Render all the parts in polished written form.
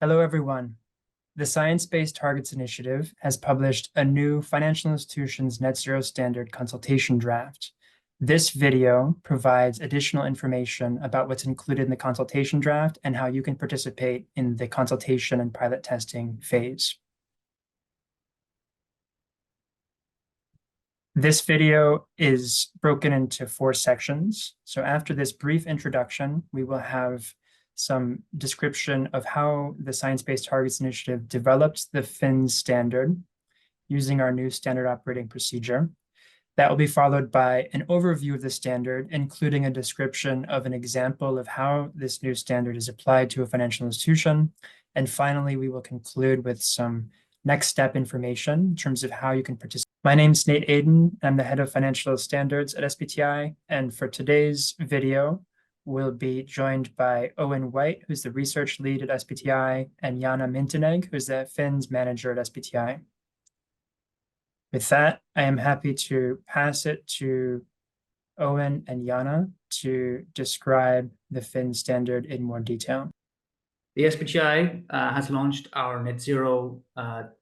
Hello, everyone. The Science Based Targets Initiative has published a new Financial Institutions Net Zero Standard consultation draft. This video provides additional information about what's included in the consultation draft and how you can participate in the consultation and pilot testing phase. This video is broken into 4 sections. So after this brief introduction, we will have some description of how the Science Based Targets Initiative developed the FINZ standard using our new standard operating procedure. That will be followed by an overview of the standard, including a description of an example of how this new standard is applied to a financial institution. And finally, we will conclude with some next step information in terms of how you can participate. My name is Nate Aiden. I'm the head of financial standards at SBTi. And for today's video, we'll be joined by Owen White, who's the research lead at SBTi, and Jana Mintenegg, who's the FINZ manager at SBTi. With that, I am happy to pass it to Owen and Jana to describe the FINZ standard in more detail. The SBTi has launched our net zero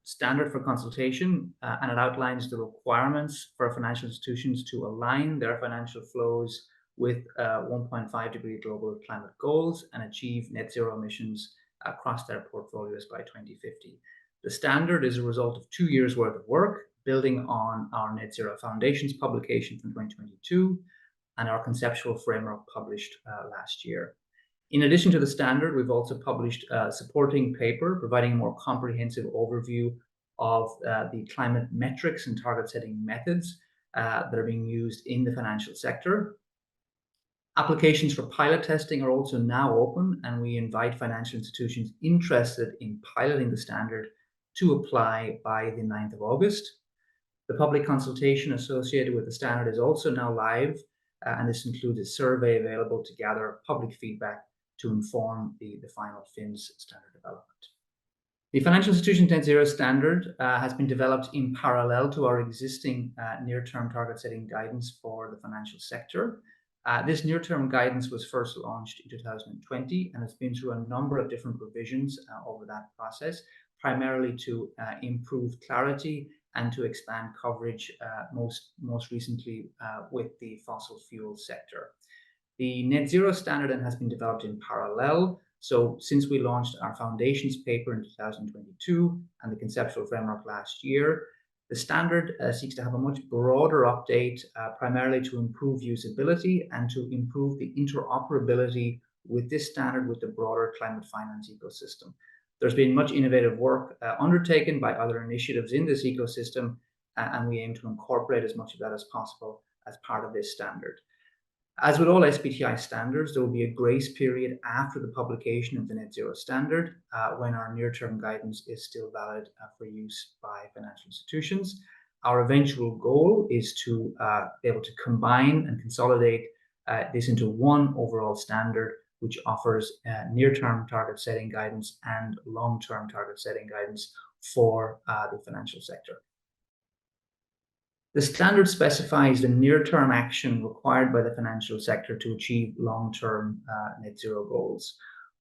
standard for consultation, and it outlines the requirements for financial institutions to align their financial flows with 1.5 degree global climate goals and achieve net zero emissions across their portfolios by 2050. The standard is a result of 2 years worth of work, building on our Net Zero Foundations publication from 2022 and our conceptual framework published last year. In addition to the standard, we've also published a supporting paper providing a more comprehensive overview of the climate metrics and target setting methods that are being used in the financial sector. Applications for pilot testing are also now open, and we invite financial institutions interested in piloting the standard to apply by the 9th of August. The public consultation associated with the standard is also now live, and this includes a survey available to gather public feedback to inform the final FINZ standard development. The Financial Institutions Net Zero Standard has been developed in parallel to our existing near-term target setting guidance for the financial sector. This near-term guidance was first launched in 2020 and has been through a number of different revisions over that process, primarily to improve clarity and to expand coverage, most recently with the fossil fuel sector. The net zero standard then has been developed in parallel. So since we launched our foundations paper in 2022 and the conceptual framework last year, the standard seeks to have a much broader update, primarily to improve usability and to improve the interoperability with this standard with the broader climate finance ecosystem. There's been much innovative work undertaken by other initiatives in this ecosystem, and we aim to incorporate as much of that as possible as part of this standard. As with all SBTi standards, there will be a grace period after the publication of the Net Zero Standard when our near-term guidance is still valid for use by financial institutions. Our eventual goal is to be able to combine and consolidate this into one overall standard, which offers near-term target setting guidance and long-term target setting guidance for the financial sector. The standard specifies the near-term action required by the financial sector to achieve long-term net zero goals.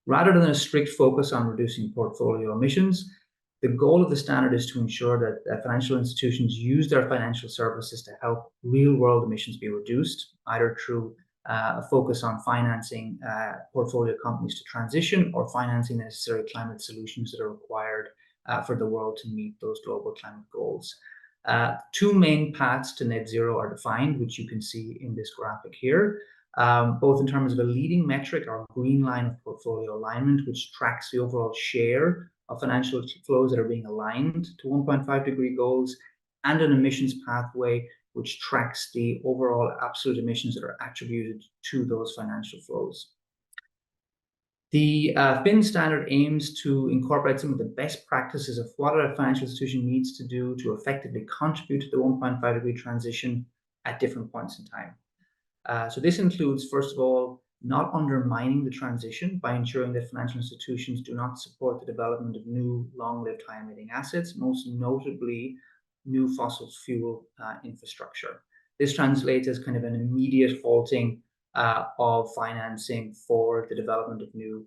Rather than a strict focus on reducing portfolio emissions, the goal of the standard is to ensure that financial institutions use their financial services to help real-world emissions be reduced, either through a focus on financing portfolio companies to transition or financing the necessary climate solutions that are required for the world to meet those global climate goals. 2 main paths to net zero are defined, which you can see in this graphic here, both in terms of a leading metric, our green line of portfolio alignment, which tracks the overall share of financial flows that are being aligned to 1.5 degree goals, and an emissions pathway, which tracks the overall absolute emissions that are attributed to those financial flows. The FINZ standard aims to incorporate some of the best practices of what a financial institution needs to do to effectively contribute to the 1.5 degree transition at different points in time. So this includes, first of all, not undermining the transition by ensuring that financial institutions do not support the development of new long-lived high-emitting assets, most notably new fossil fuel infrastructure. This translates as kind of an immediate halting of financing for the development of new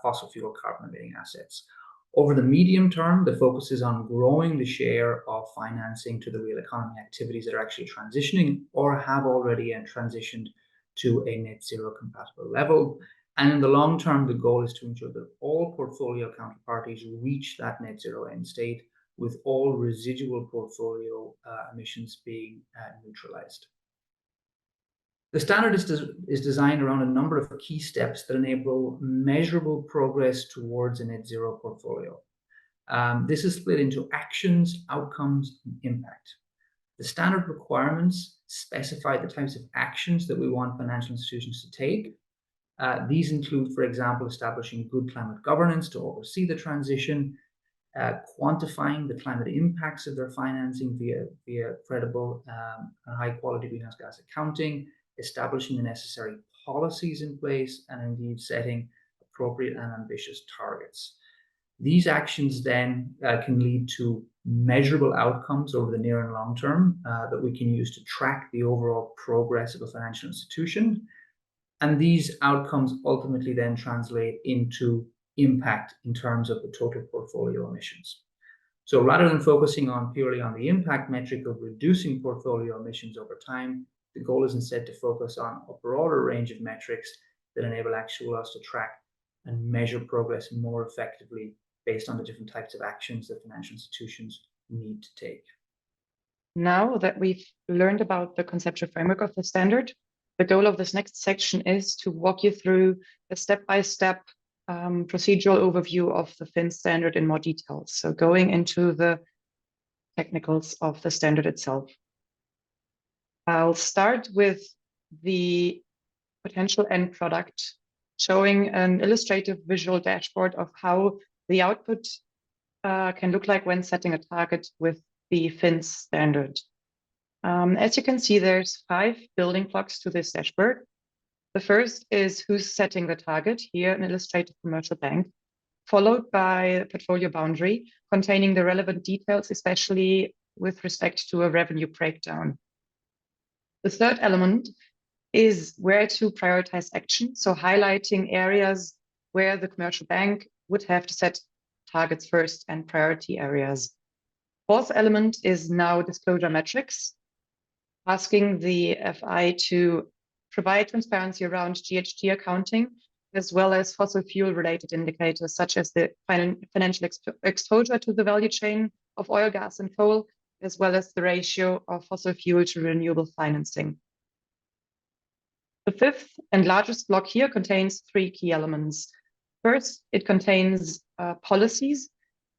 fossil fuel carbon emitting assets. Over the medium term, the focus is on growing the share of financing to the real economy activities that are actually transitioning or have already transitioned to a net zero compatible level. And in the long term, the goal is to ensure that all portfolio counterparties reach that net zero end state, with all residual portfolio emissions being neutralized. The standard is designed around a number of key steps that enable measurable progress towards a net zero portfolio. This is split into actions, outcomes, and impact. The standard requirements specify the types of actions that we want financial institutions to take. These include, for example, establishing good climate governance to oversee the transition, quantifying the climate impacts of their financing via credible and high-quality greenhouse gas accounting, establishing the necessary policies in place, and indeed setting appropriate and ambitious targets. These actions then can lead to measurable outcomes over the near and long term that we can use to track the overall progress of a financial institution. And these outcomes ultimately then translate into impact in terms of the total portfolio emissions. So rather than focusing purely on the impact metric of reducing portfolio emissions over time, the goal is instead to focus on a broader range of metrics that enable us to track and measure progress more effectively based on the different types of actions that financial institutions need to take. Now that we've learned about the conceptual framework of the standard, the goal of this next section is to walk you through a step-by-step procedural overview of the FINZ standard in more detail. So going into the technicals of the standard itself. I'll start with the potential end product, showing an illustrative visual dashboard of how the output can look like when setting a target with the FINZ standard. As you can see, there's 5 building blocks to this dashboard. The first is who's setting the target, here an illustrative commercial bank, followed by a portfolio boundary containing the relevant details, especially with respect to a revenue breakdown. The third element is where to prioritize action, so highlighting areas where the commercial bank would have to set targets first and priority areas. Fourth element is now disclosure metrics, asking the FI to provide transparency around GHG accounting, as well as fossil fuel related indicators, such as the financial exposure to the value chain of oil, gas, and coal, as well as the ratio of fossil fuel to renewable financing. The fifth and largest block here contains 3 key elements. First, it contains policies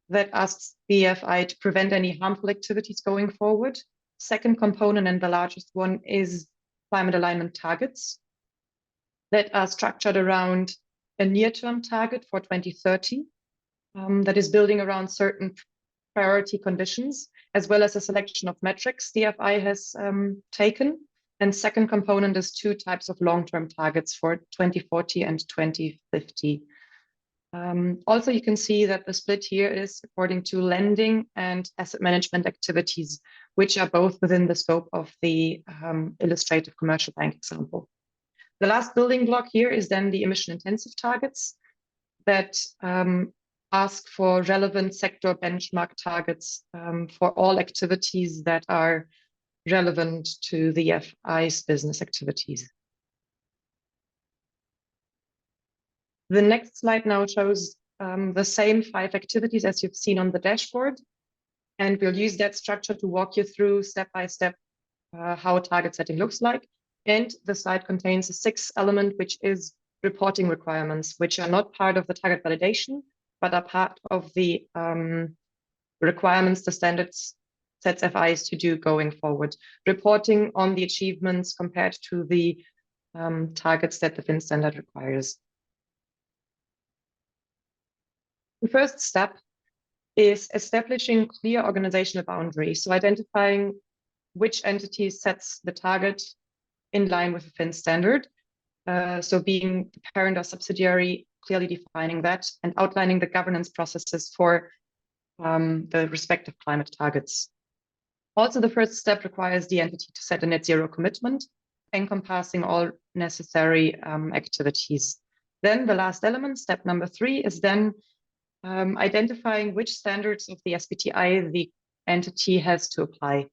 that asks the FI to prevent any harmful activities going forward. Second component, and the largest one, is climate alignment targets that are structured around a near-term target for 2030 that is building around certain priority conditions, as well as a selection of metrics the FI has taken. And second component is 2 types of long-term targets for 2040 and 2050. Also, you can see that the split here is according to lending and asset management activities, which are both within the scope of the illustrative commercial bank example. The last building block here is then the emission intensive targets that ask for relevant sector benchmark targets for all activities that are relevant to the FI's business activities. The next slide now shows the same 5 activities as you've seen on the dashboard, and we'll use that structure to walk you through step by step how target setting looks like. And the slide contains a 6th element, which is reporting requirements, which are not part of the target validation, but are part of the requirements the standards sets FIs to do going forward, reporting on the achievements compared to the targets that the FINZ standard requires. The first step is establishing clear organizational boundaries, so identifying which entity sets the target in line with the FINZ standard. So being the parent or subsidiary, clearly defining that and outlining the governance processes for the respective climate targets. Also, the first step requires the entity to set a net zero commitment, encompassing all necessary activities. Then the last element, step number 3, is then identifying which standards of the SBTi the entity has to apply.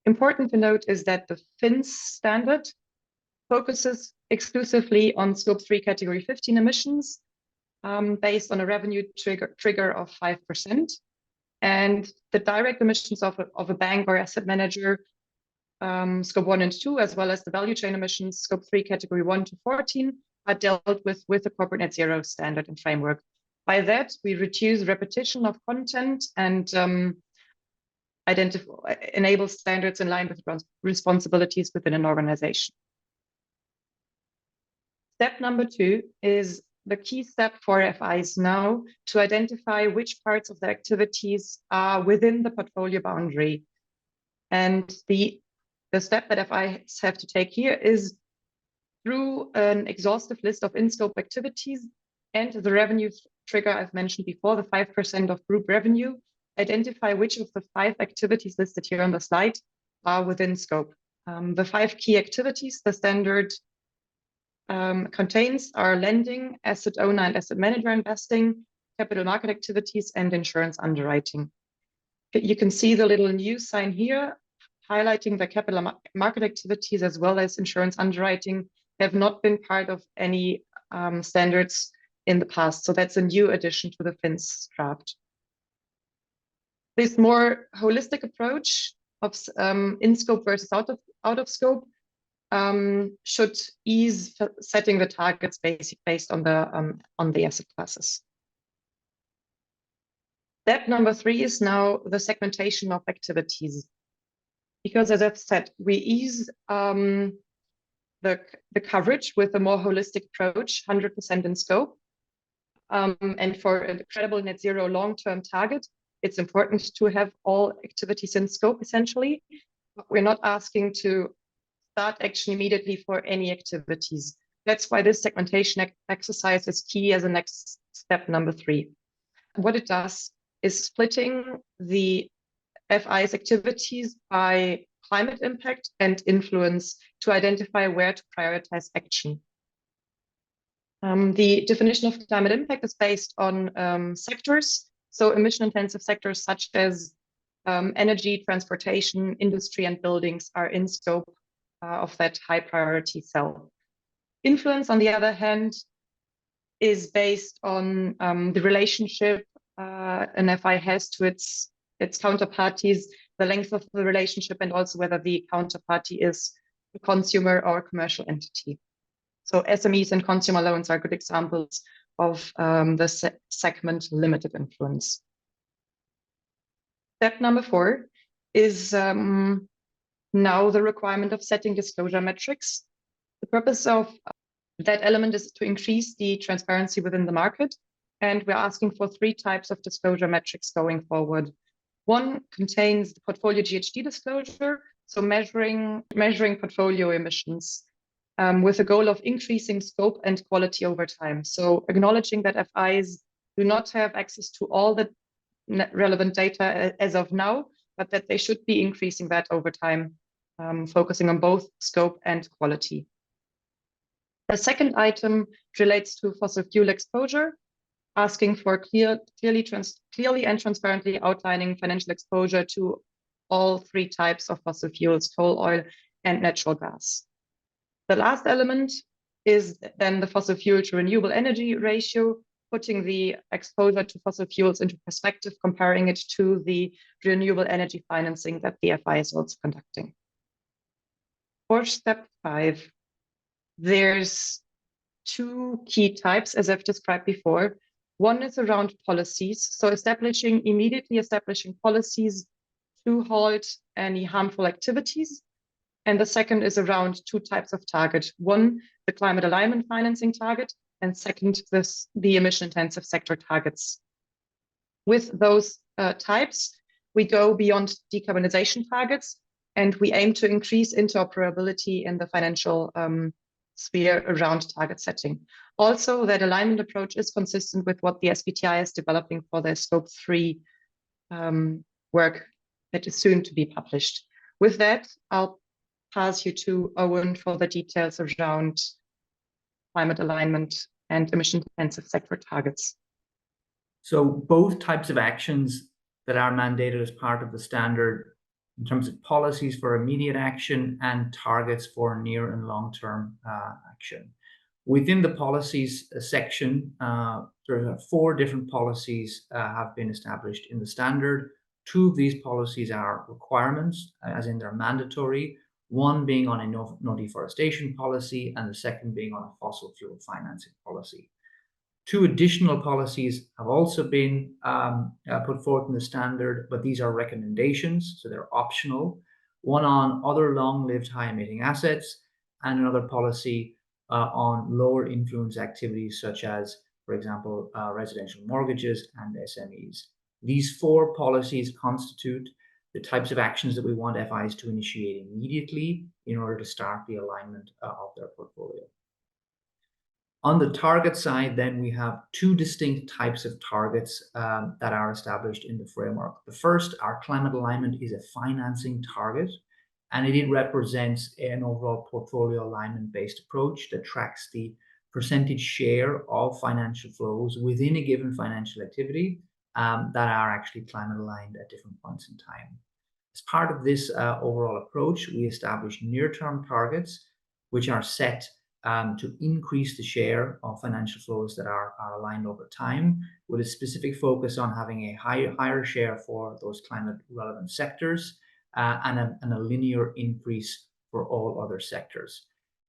Important to note is that the FINZ standard focuses exclusively on Scope 3 Category 15 emissions based on a revenue trigger of 5%. And the direct emissions of a bank or asset manager, Scope 1 and 2, as well as the value chain emissions, Scope 3 Category 1 to 14, are dealt with the corporate net zero standard and framework. By that, we reduce repetition of content and enable standards in line with responsibilities within an organization. Step number 2 is the key step for FIs now to identify which parts of the activities are within the portfolio boundary. And the step that FIs have to take here is through an exhaustive list of in-scope activities and the revenue trigger I've mentioned before, the 5% of group revenue, identify which of the 5 activities listed here on the slide are within scope. The 5 key activities the standard contains are lending, asset owner and asset manager investing, capital market activities, and insurance underwriting. You can see the little new sign here highlighting the capital market activities as well as insurance underwriting have not been part of any standards in the past. So that's a new addition to the FINZ draft. This more holistic approach of in-scope versus out of scope should ease setting the targets based on the asset classes. Step number 3 is now the segmentation of activities. Because as I've said, we ease the coverage with a more holistic approach, 100% in scope. And for a credible net zero long-term target, it's important to have all activities in scope, essentially. But we're not asking to start action immediately for any activities. That's why this segmentation exercise is key as a next step number 3. What it does is splitting the FI's activities by climate impact and influence to identify where to prioritize action. The definition of climate impact is based on sectors. So emission-intensive sectors such as energy, transportation, industry, and buildings are in scope of that high priority cell. Influence, on the other hand, is based on the relationship an FI has to its counterparties, the length of the relationship, and also whether the counterparty is a consumer or a commercial entity. So SMEs and consumer loans are good examples of the segment limited influence. Step number 4 is now the requirement of setting disclosure metrics. The purpose of that element is to increase the transparency within the market. And we're asking for 3 types of disclosure metrics going forward. One contains the portfolio GHG disclosure, so measuring portfolio emissions with a goal of increasing scope and quality over time. So acknowledging that FIs do not have access to all the relevant data as of now, but that they should be increasing that over time, focusing on both scope and quality. The second item relates to fossil fuel exposure, asking for clearly and transparently outlining financial exposure to all 3 types of fossil fuels, coal, oil, and natural gas. The last element is then the fossil fuel to renewable energy ratio, putting the exposure to fossil fuels into perspective, comparing it to the renewable energy financing that the FI is also conducting. For step 5, there's 2 key types, as I've described before. One is around policies, so immediately establishing policies to halt any harmful activities. And the second is around 2 types of target. One, the climate alignment financing target, and second, the emission-intensive sector targets. With those types, we go beyond decarbonization targets, and we aim to increase interoperability in the financial sphere around target setting. Also, that alignment approach is consistent with what the SBTi is developing for their Scope 3 work that is soon to be published. With that, I'll pass you to Owen for the details around climate alignment and emission-intensive sector targets. So both types of actions that are mandated as part of the standard in terms of policies for immediate action and targets for near and long-term action. Within the policies section, there are 4 different policies have been established in the standard. 2 of these policies are requirements, as in they're mandatory, one being on a no deforestation policy and the second being on a fossil fuel financing policy. 2 additional policies have also been put forth in the standard, but these are recommendations, so they're optional. One on other long-lived high-emitting assets, and another policy on lower influence activities such as, for example, residential mortgages and SMEs. These 4 policies constitute the types of actions that we want FIs to initiate immediately in order to start the alignment of their portfolio. On the target side, then we have 2 distinct types of targets that are established in the framework. The first, our climate alignment, is a financing target, and it represents an overall portfolio alignment-based approach that tracks the percentage share of financial flows within a given financial activity that are actually climate aligned at different points in time. As part of this overall approach, we establish near-term targets, which are set to increase the share of financial flows that are aligned over time, with a specific focus on having a higher share for those climate relevant sectors and a linear increase for all other sectors.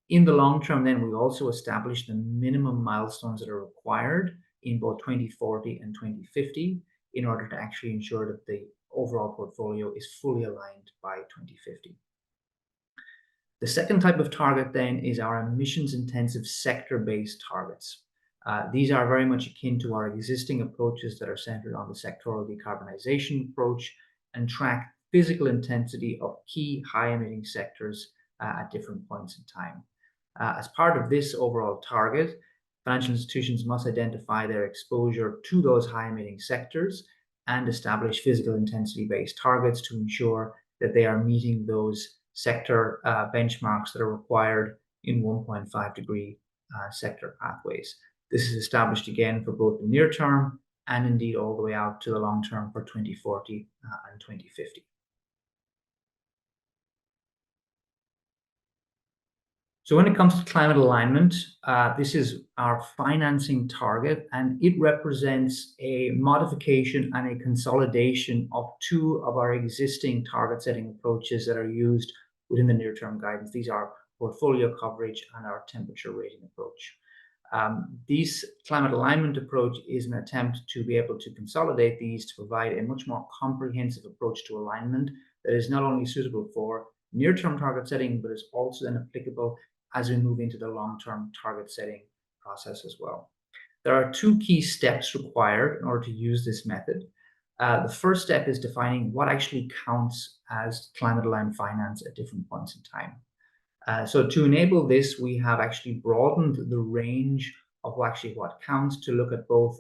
In the long term, then, we also established the minimum milestones that are required in both 2040 and 2050 in order to actually ensure that the overall portfolio is fully aligned by 2050. The second type of target then is our emissions-intensive sector-based targets. These are very much akin to our existing approaches that are centered on the sectoral decarbonization approach and track physical intensity of key high-emitting sectors at different points in time. As part of this overall target, financial institutions must identify their exposure to those high-emitting sectors and establish physical intensity-based targets to ensure that they are meeting those sector benchmarks that are required in 1.5 degree sector pathways. This is established again for both the near term and indeed all the way out to the long term for 2040 and 2050. So when it comes to climate alignment, this is our financing target, and it represents a modification and a consolidation of 2 of our existing target setting approaches that are used within the near-term guidance. These are portfolio coverage and our temperature rating approach. This climate alignment approach is an attempt to be able to consolidate these to provide a much more comprehensive approach to alignment that is not only suitable for near-term target setting, but is also then applicable as we move into the long-term target setting process as well. There are 2 key steps required in order to use this method. The first step is defining what actually counts as climate-aligned finance at different points in time. So to enable this, we have actually broadened the range of what counts to look at both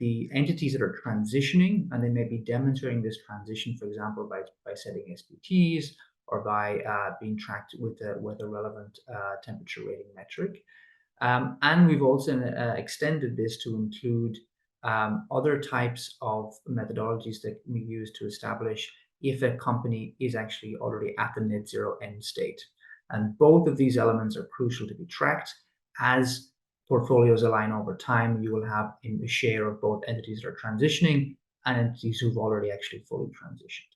the entities that are transitioning, and they may be demonstrating this transition, for example, by setting SBTis, or by being tracked with a relevant temperature rating metric. And we've also extended this to include other types of methodologies that we use to establish if a company is actually already at the net zero end state. And both of these elements are crucial to be tracked. As portfolios align over time, you will have a share of both entities that are transitioning and entities who've already actually fully transitioned.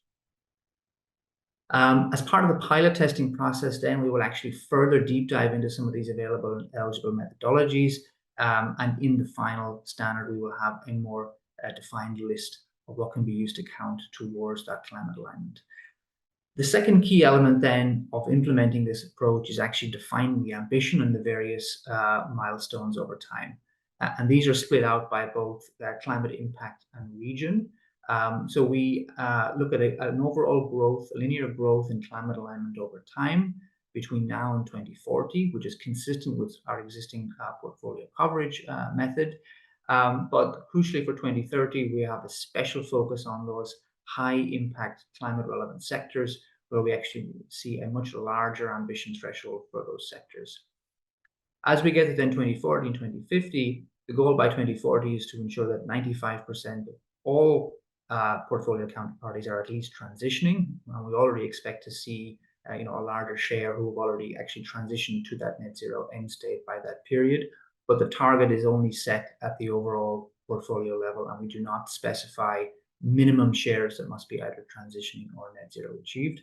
As part of the pilot testing process, then we will actually further deep dive into some of these available and eligible methodologies. And in the final standard, we will have a more defined list of what can be used to count towards that climate alignment. The second key element then of implementing this approach is actually defining the ambition and the various milestones over time. And these are split out by both climate impact and region. So we look at an overall growth, a linear growth in climate alignment over time between now and 2040, which is consistent with our existing portfolio coverage method. But crucially for 2030, we have a special focus on those high impact climate relevant sectors where we actually see a much larger ambition threshold for those sectors. As we get to then 2040 and 2050, The goal by 2040 is to ensure that 95% of all portfolio counterparties are at least transitioning. We already expect to see a larger share who have already actually transitioned to that net zero end state by that period. But the target is only set at the overall portfolio level, and we do not specify minimum shares that must be either transitioning or net zero achieved.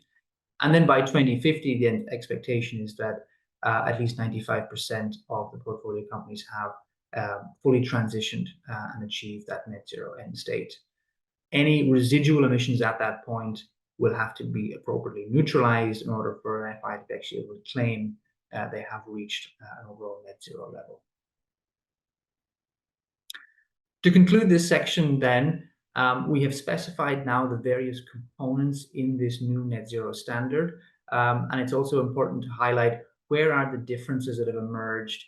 And then by 2050, the expectation is that at least 95% of the portfolio companies have fully transitioned and achieved that net zero end state. Any residual emissions at that point will have to be appropriately neutralized in order for an FI to be actually able to claim they have reached an overall net zero level. To conclude this section then, we have specified now the various components in this new net zero standard. And it's also important to highlight where are the differences that have emerged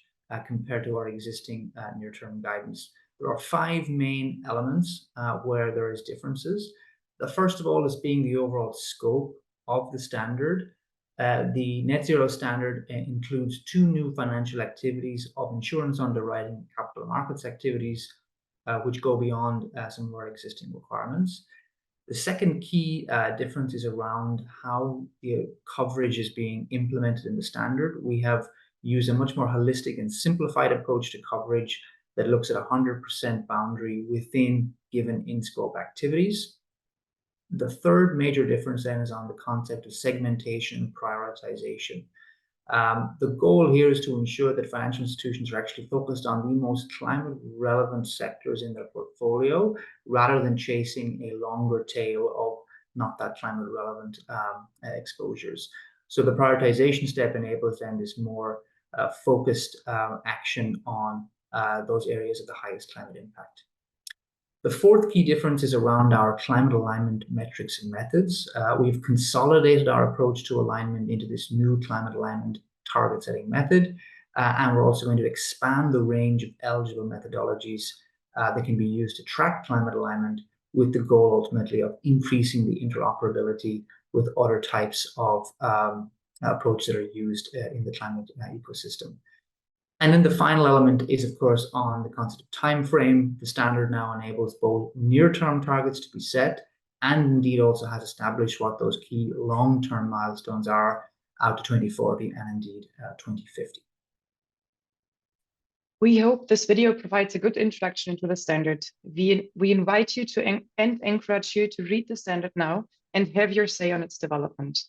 compared to our existing near-term guidance. There are 5 main elements where there is differences. The first of all is being the overall scope of the standard. The net zero standard includes 2 new financial activities of insurance underwriting and capital markets activities, which go beyond some of our existing requirements. The second key difference is around how the coverage is being implemented in the standard. We have used a much more holistic and simplified approach to coverage that looks at 100% boundary within given in-scope activities. The third major difference then is on the concept of segmentation and prioritization. The goal here is to ensure that financial institutions are actually focused on the most climate relevant sectors in their portfolio, rather than chasing a longer tail of not that climate relevant exposures. So the prioritization step enables then this more focused action on those areas of the highest climate impact. The fourth key difference is around our climate alignment metrics and methods. We've consolidated our approach to alignment into this new climate alignment target setting method, and we're also going to expand the range of eligible methodologies that can be used to track climate alignment, with the goal ultimately of increasing the interoperability with other types of approaches that are used in the climate ecosystem. And then the final element is, of course, on the concept of time frame. The standard now enables both near-term targets to be set, and indeed also has established what those key long-term milestones are out to 2040 and indeed 2050. We hope this video provides a good introduction into the standard. We invite you to and encourage you to read the standard now and have your say on its development.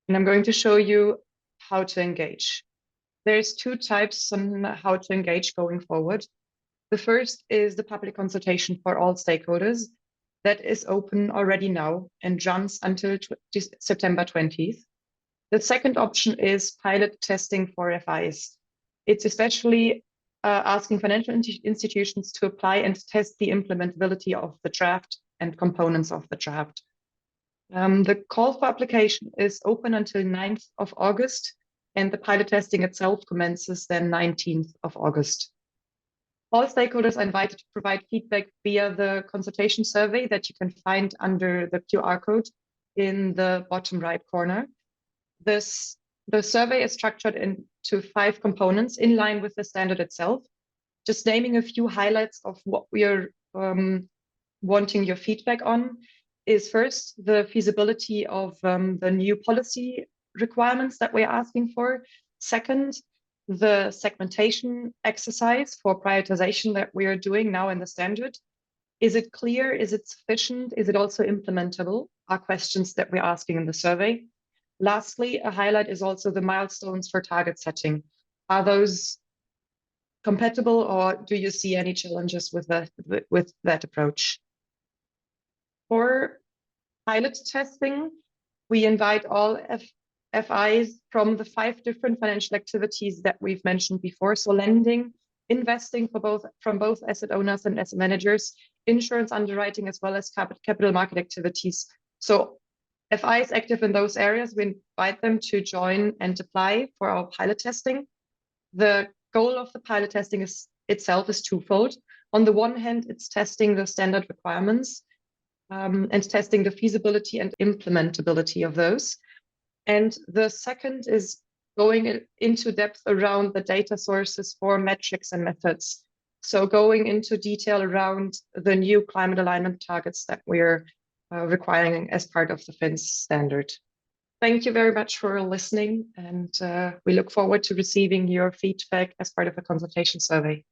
And I'm going to show you how to engage. There's 2 types on how to engage going forward. The first is the public consultation for all stakeholders that is open already now and runs until September 20th. The second option is pilot testing for FIs. It's especially asking financial institutions to apply and test the implementability of the draft and components of the draft. The call for application is open until 9th of August. And the pilot testing itself commences then 19th of August. All stakeholders are invited to provide feedback via the consultation survey that you can find under the QR code in the bottom right corner. The survey is structured into 5 components in line with the standard itself. Just naming a few highlights of what we are wanting your feedback on is first the feasibility of the new policy requirements that we're asking for. Second, the segmentation exercise for prioritization that we are doing now in the standard. Is it clear? Is it sufficient? Is it also implementable? Are questions that we're asking in the survey. Lastly, a highlight is also the milestones for target setting. Are those compatible, or do you see any challenges with that approach? For pilot testing, we invite all FIs from the 5 different financial activities that we've mentioned before. So lending, investing from both asset owners and asset managers, insurance underwriting, as well as capital market activities. So FIs active in those areas, we invite them to join and apply for our pilot testing. The goal of the pilot testing itself is twofold. On the one hand, it's testing the standard requirements and testing the feasibility and implementability of those. And the second is going into depth around the data sources for metrics and methods So going into detail around the new climate alignment targets that we're requiring as part of the FINZ standard. Thank you very much for listening, and we look forward to receiving your feedback as part of a consultation survey.